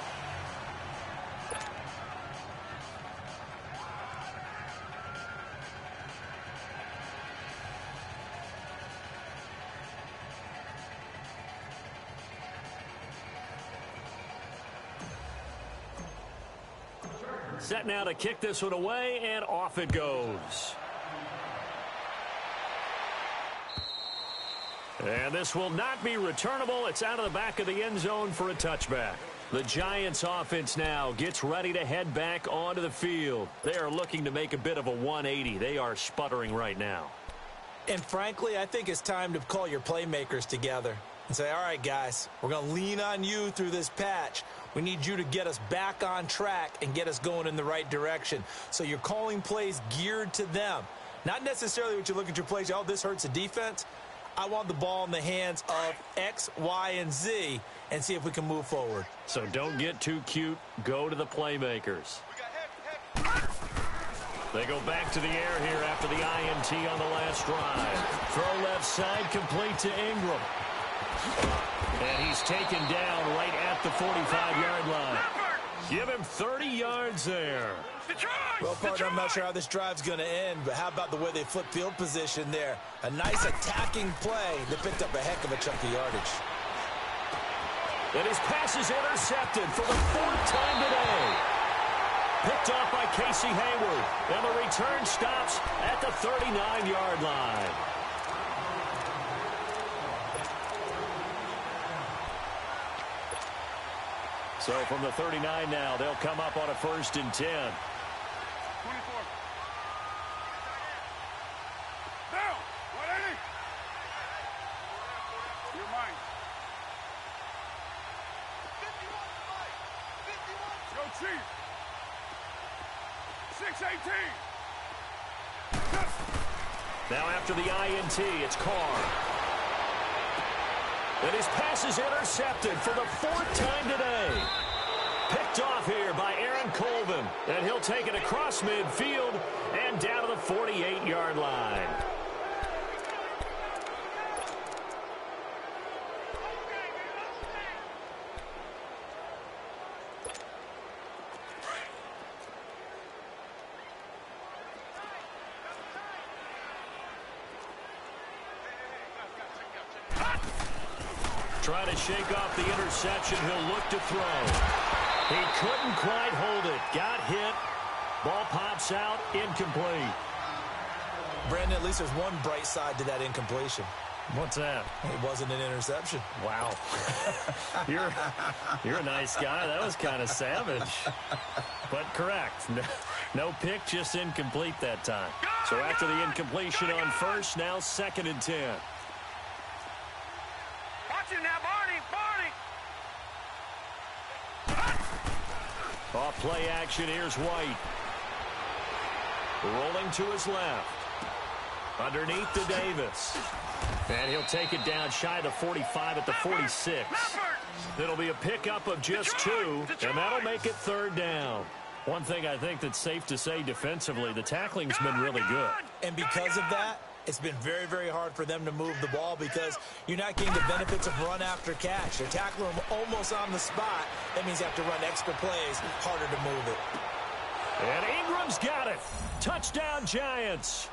Set now to kick this one away, and off it goes. And this will not be returnable. It's out of the back of the end zone for a touchback. The Giants offense now gets ready to head back onto the field. They are looking to make a bit of a 180. They are sputtering right now. And frankly, I think it's time to call your playmakers together and say, all right, guys, we're going to lean on you through this patch. We need you to get us back on track and get us going in the right direction. So you're calling plays geared to them. Not necessarily what you look at your plays, oh, this hurts the defense. I want the ball in the hands of X, Y, and Z and see if we can move forward. So don't get too cute. Go to the playmakers. They go back to the air here after the INT on the last drive. Throw left side, complete to Ingram. And he's taken down right at the 45-yard line. Give him 30 yards there. Well, partner, I'm not sure how this drive's going to end, but how about the way they flip field position there? A nice attacking play that picked up a heck of a chunk of yardage. And his pass is intercepted for the 4th time today. Picked off by Casey Hayward. And the return stops at the 39-yard line. So from the 39 now, they'll come up on a 1st and 10. 24. Down. 180. You're mine. 51. Go Chief. 618. Now after the INT, it's Carr. And his pass is intercepted for the 4th time today. Picked off here by Aaron Colvin. And he'll take it across midfield and down to the 48-yard line. Trying to shake off the interception. He'll look to throw. He couldn't quite hold it. Got hit. Ball pops out. Incomplete. Brandon, at least there's one bright side to that incompletion. What's that? It wasn't an interception. Wow. You're a nice guy. That was kind of savage. But correct. No pick, just incomplete that time. So after the incompletion on 1st, now 2nd and 10. Watch it now, Barney. Off play action, here's White. Rolling to his left. Underneath to Davis. And he'll take it down shy of the 45 at the 46. It'll be a pickup of just 2, and that'll make it 3rd down. One thing I think that's safe to say defensively, the tackling's been really good. And because of that, it's been very, very hard for them to move the ball because you're not getting the benefits of run after catch. They're tackling them almost on the spot. That means you have to run extra plays, harder to move it. And Ingram's got it. Touchdown, Giants.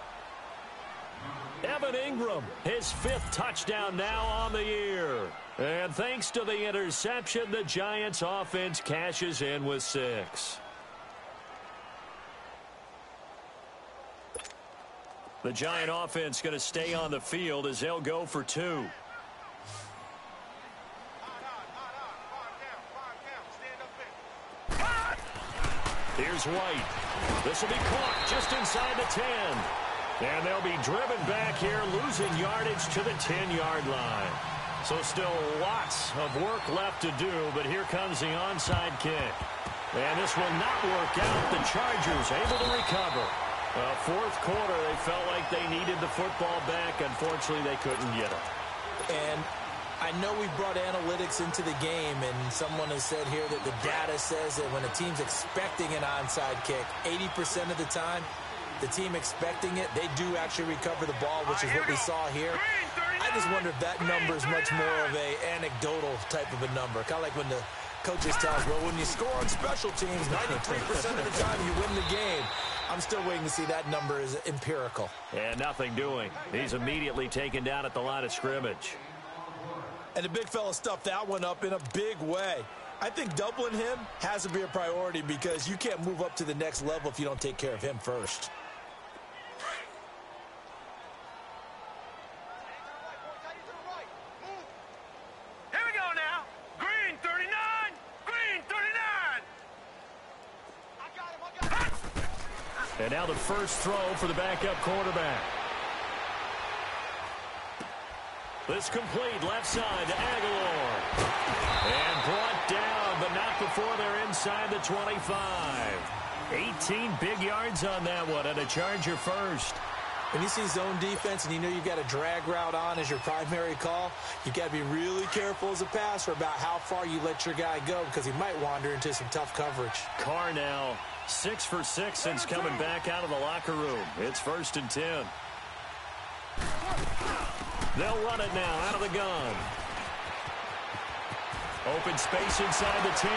Evan Ingram, his 5th touchdown now on the year. And thanks to the interception, the Giants offense cashes in with 6. The Giant offense going to stay on the field as they'll go for 2. Here's White. This will be caught just inside the 10. And they'll be driven back here, losing yardage to the 10-yard line. So still lots of work left to do, but here comes the onside kick. And this will not work out. The Chargers able to recover. 4th quarter, they felt like they needed the football back. Unfortunately, they couldn't get it. And I know we brought analytics into the game, and someone has said here that the data says that when a team's expecting an onside kick, 80% of the time, the team expecting it, they do actually recover the ball, which is what we saw here. I just wonder if that number is much more of a anecdotal type of a number. Kind of like when the coaches tell us, well, when you score on special teams, 93% of the time you win the game. I'm still waiting to see that number is empirical. And nothing doing. He's immediately taken down at the line of scrimmage. And the big fella stuffed that one up in a big way. I think doubling him has to be a priority because you can't move up to the next level if you don't take care of him first. Here we go now. Green 39. Green 39. I got him. And now the first throw for the backup quarterback. This complete left side to Aguilar. And brought down, but not before they're inside the 25. 18 big yards on that one, and a Charger first. When you see zone defense and you know you've got a drag route on as your primary call, you've got to be really careful as a passer about how far you let your guy go because he might wander into some tough coverage. Carr now 6 for 6 since coming back out of the locker room. It's 1st and 10. They'll run it now out of the gun. Open space inside the 10.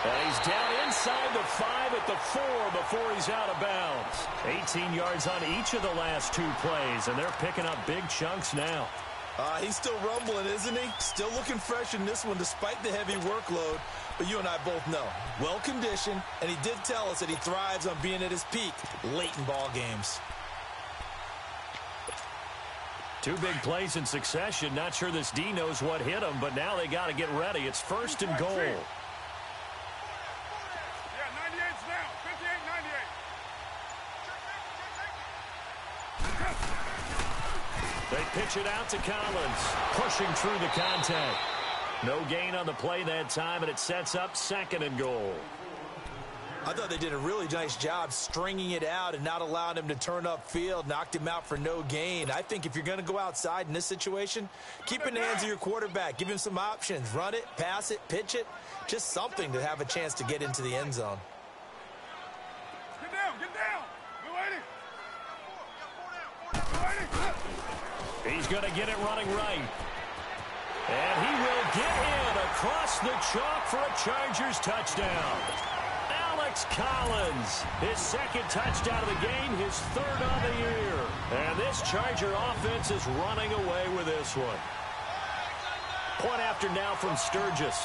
And he's down inside the 5 at the 4 before he's out of bounds. 18 yards on each of the last 2 plays, and they're picking up big chunks now. He's still rumbling, isn't he? Still looking fresh in this one despite the heavy workload. But you and I both know, well-conditioned, and he did tell us that he thrives on being at his peak late in ball games. 2 big plays in succession. Not sure this D knows what hit him, but now they got to get ready. It's 1st and goal. Yeah, 98's down. 58, 98. They pitch it out to Collins, pushing through the contact. No gain on the play that time, and it sets up 2nd and goal. I thought they did a really nice job stringing it out and not allowing him to turn upfield, knocked him out for no gain. I think if you're going to go outside in this situation, keep it in the hands of your quarterback. Give him some options. Run it, pass it, pitch it. Just something to have a chance to get into the end zone. Get down, get down. We're waiting. He's going to get it running right. And he will get in across the chalk for a Chargers touchdown. Collins, his 2nd touchdown of the game, his 3rd on the year. And this Charger offense is running away with this one. Point after now from Sturgis.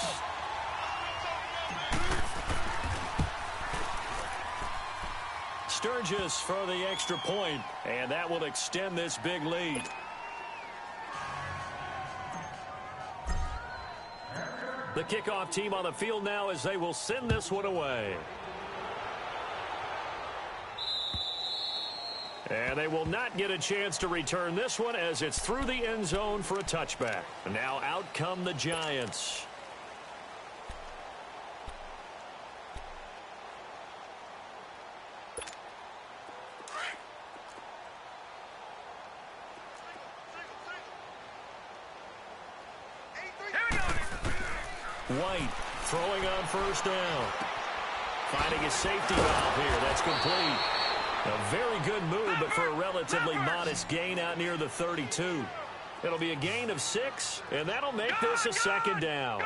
Sturgis for the extra point, and that will extend this big lead. The kickoff team on the field now as they will send this one away. And they will not get a chance to return this one as it's through the end zone for a touchback. Now out come the Giants. White throwing on first down. Finding a safety valve here. That's complete. A very good move, but for a relatively modest gain out near the 32. It'll be a gain of 6, and that'll make this a second down.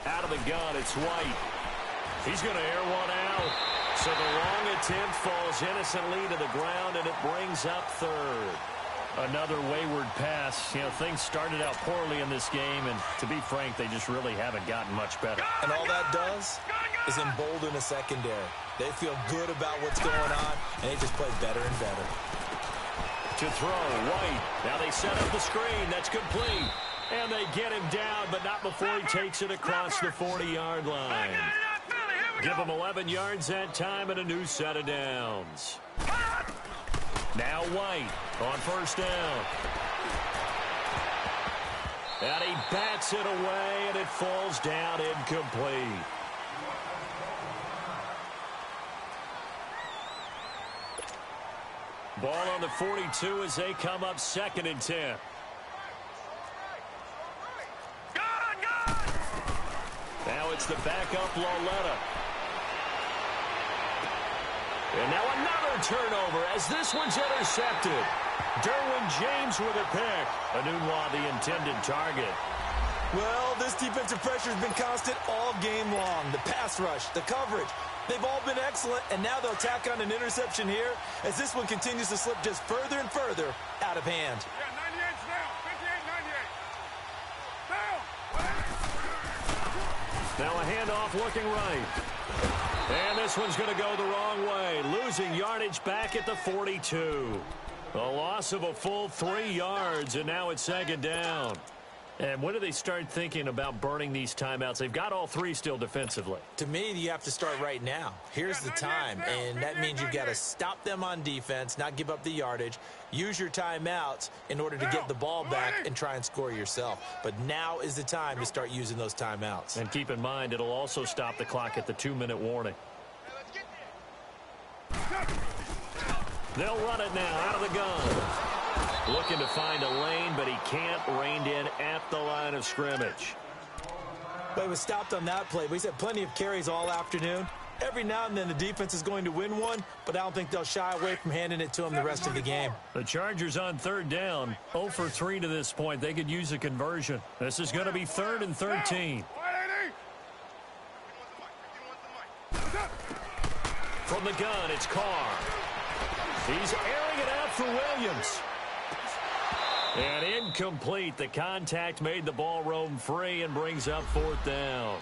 Out of the gun, it's White. He's going to air one out. So the long attempt falls innocently to the ground, and it brings up third. Another wayward pass. You know, things started out poorly in this game, and to be frank, they just really haven't gotten much better. And all that does is embolden a secondary. They feel good about what's going on, and they just play better and better. To throw, White. Now they set up the screen. That's complete. And they get him down, but not before he takes it across the 40-yard line. Give him 11 yards that time and a new set of downs. Now White on first down. And he bats it away, and it falls down incomplete. Ball on the 42 as they come up 2nd and 10. Now it's the backup Lauletta. And now another turnover as this one's intercepted. Derwin James with a pick. Anunwa the intended target. Well, this defensive pressure has been constant all game long. The pass rush, the coverage, they've all been excellent, and now they'll tack on an interception here as this one continues to slip just further and further out of hand. Yeah, 98's down. 58, 98. Down. Now a handoff looking right. And this one's going to go the wrong way. Losing yardage back at the 42. A loss of a full 3 yards, and now it's 2nd down. And when do they start thinking about burning these timeouts? They've got all 3 still defensively. To me, you have to start right now. Here's the time, and that means you've got to stop them on defense, not give up the yardage, use your timeouts in order to get the ball back and try and score yourself. But now is the time to start using those timeouts. And keep in mind, it'll also stop the clock at the 2-minute warning. They'll run it now out of the gun. Looking to find a lane, but he can't. Reined in at the line of scrimmage. But he was stopped on that play. But he's had plenty of carries all afternoon. Every now and then the defense is going to win one, but I don't think they'll shy away from handing it to him the rest of the game. The Chargers on 3rd down. 0 for 3 to this point. They could use a conversion. This is going to be 3rd and 13. From the gun, it's Carr. He's airing it out for Williams. And incomplete. The contact made the ball roam free and brings up 4th down.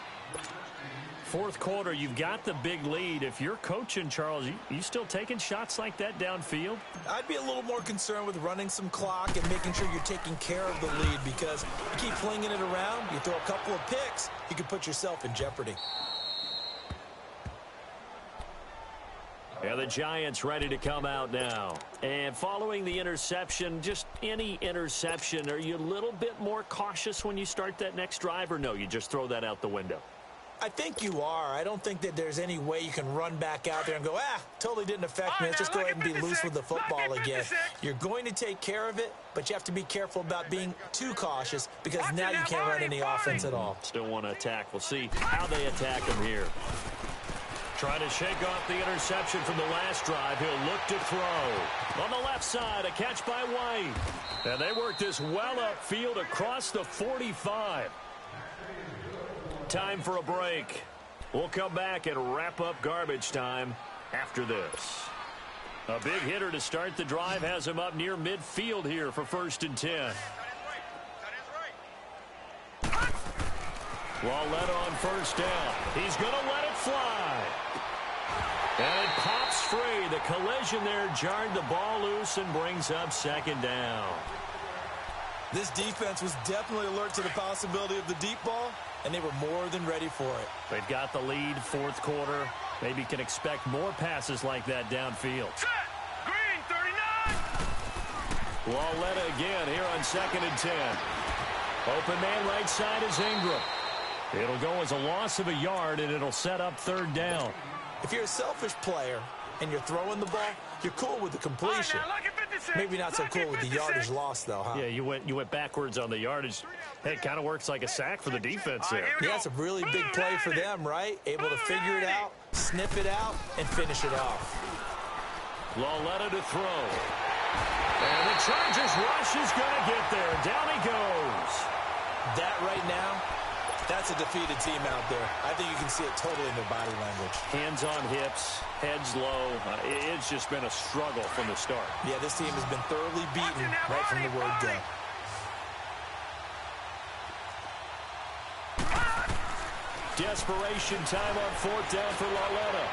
4th quarter, you've got the big lead. If you're coaching, Charles, you still taking shots like that downfield? I'd be a little more concerned with running some clock and making sure you're taking care of the lead, because you keep flinging it around, you throw a couple of picks, you could put yourself in jeopardy. Yeah, the Giants ready to come out now. And following the interception, just any interception, are you a little bit more cautious when you start that next drive, or no, you just throw that out the window? I think you are. I don't think that there's any way you can run back out there and go, totally didn't affect me. Let's just go ahead and be loose with the football again. You're going to take care of it, but you have to be careful about being too cautious, because now you can't run any offense at all. Still want to attack. We'll see how they attack him here. Trying to shake off the interception from the last drive. He'll look to throw. On the left side, a catch by White. And they work this well upfield across the 45. Time for a break. We'll come back and wrap up garbage time after this. A big hitter to start the drive has him up near midfield here for 1st and 10. Lauletta on first down. He's going to let it fly. And it pops free. The collision there jarred the ball loose and brings up 2nd down. This defense was definitely alert to the possibility of the deep ball, and they were more than ready for it. They've got the lead, 4th quarter. Maybe can expect more passes like that downfield. Set. Green, 39. Lauletta again here on 2nd and 10. Open man right side is Ingram. It'll go as a loss of a yard, and it'll set up 3rd down. If you're a selfish player and you're throwing the ball, you're cool with the completion. Right, now, look at 56. Maybe not so cool with the yardage loss, though, huh? Yeah, you went backwards on the yardage. Hey, it kind of works like a sack for the defense there. Yeah, it's a really big play for them, right? Able to figure it out, sniff it out, and finish it off. Lauletta to throw. And the Chargers rush is going to get there. Down he goes. That right now, that's a defeated team out there. I think you can see it totally in their body language. Hands on hips, heads low. It's just been a struggle from the start. Yeah, this team has been thoroughly beaten right from the word go. Desperation time on 4th down for Lauletta.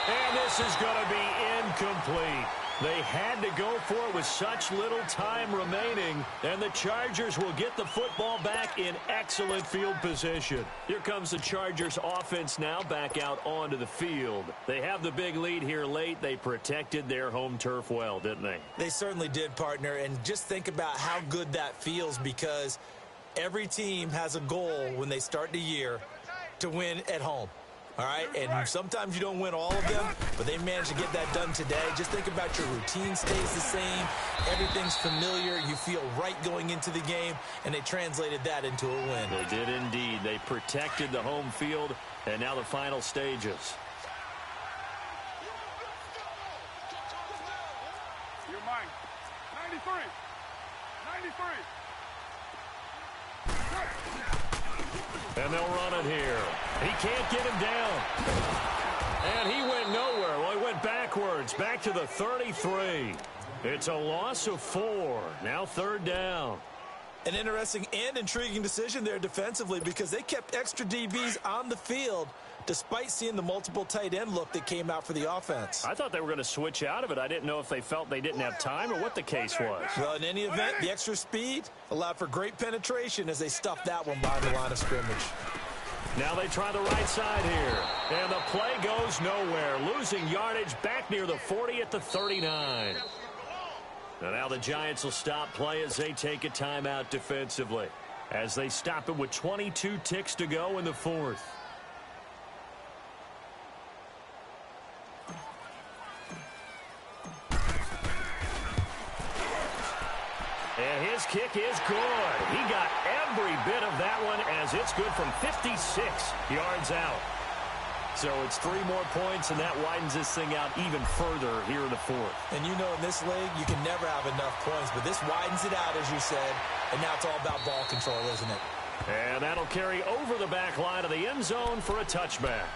And this is going to be incomplete. They had to go for it with such little time remaining, and the Chargers will get the football back in excellent field position. Here comes the Chargers offense now back out onto the field. They have the big lead here late. They protected their home turf well, didn't they? They certainly did, partner, and just think about how good that feels, because every team has a goal when they start the year to win at home. All right, and sometimes you don't win all of them, but they managed to get that done today. Just think about your routine stays the same. Everything's familiar. You feel right going into the game, and they translated that into a win. They did indeed. They protected the home field, and now the final stages. You're mine. 93. 93. And they'll run it here. He can't get him down. And he went nowhere. Well, he went backwards, back to the 33. It's a loss of 4. Now 3rd down. An interesting and intriguing decision there defensively, because they kept extra DBs on the field despite seeing the multiple tight end look that came out for the offense. I thought they were going to switch out of it. I didn't know if they felt they didn't have time or what the case was. Well, in any event, the extra speed allowed for great penetration as they stuffed that one by the line of scrimmage. Now they try the right side here. And the play goes nowhere. Losing yardage back near the 40 at the 39. And now the Giants will stop play as they take a timeout defensively, as they stop it with 22 ticks to go in the 4th. And his kick is good. He got every bit of that one, as it's good from 56 yards out. So it's 3 more points, and that widens this thing out even further here in the 4th. And you know, in this league, you can never have enough points, but this widens it out, as you said, and now it's all about ball control, isn't it? And that'll carry over the back line of the end zone for a touchback.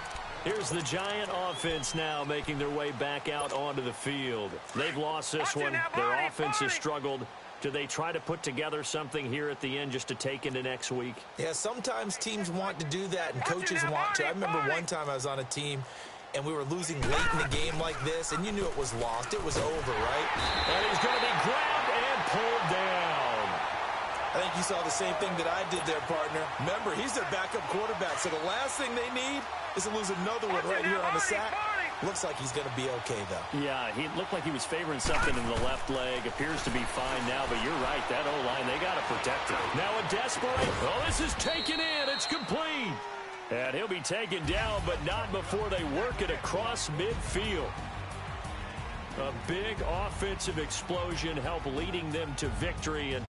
Here's the Giant offense now making their way back out onto the field. They've lost this one. Their offense has struggled. Do they try to put together something here at the end just to take into next week? Yeah, sometimes teams want to do that, and coaches want to. I remember one time I was on a team, and we were losing late in the game like this, and you knew it was lost. It was over, right? And he's going to be grabbed and pulled down. I think you saw the same thing that I did there, partner. Remember, he's their backup quarterback, so the last thing they need is to lose another one right here on the sack. Looks like he's going to be okay, though. Yeah, he looked like he was favoring something in the left leg. Appears to be fine now, but you're right. That O-line, they got to protect him. Now a desperate. Oh, this is taken in. It's complete. And he'll be taken down, but not before they work it across midfield. A big offensive explosion helped leading them to victory. And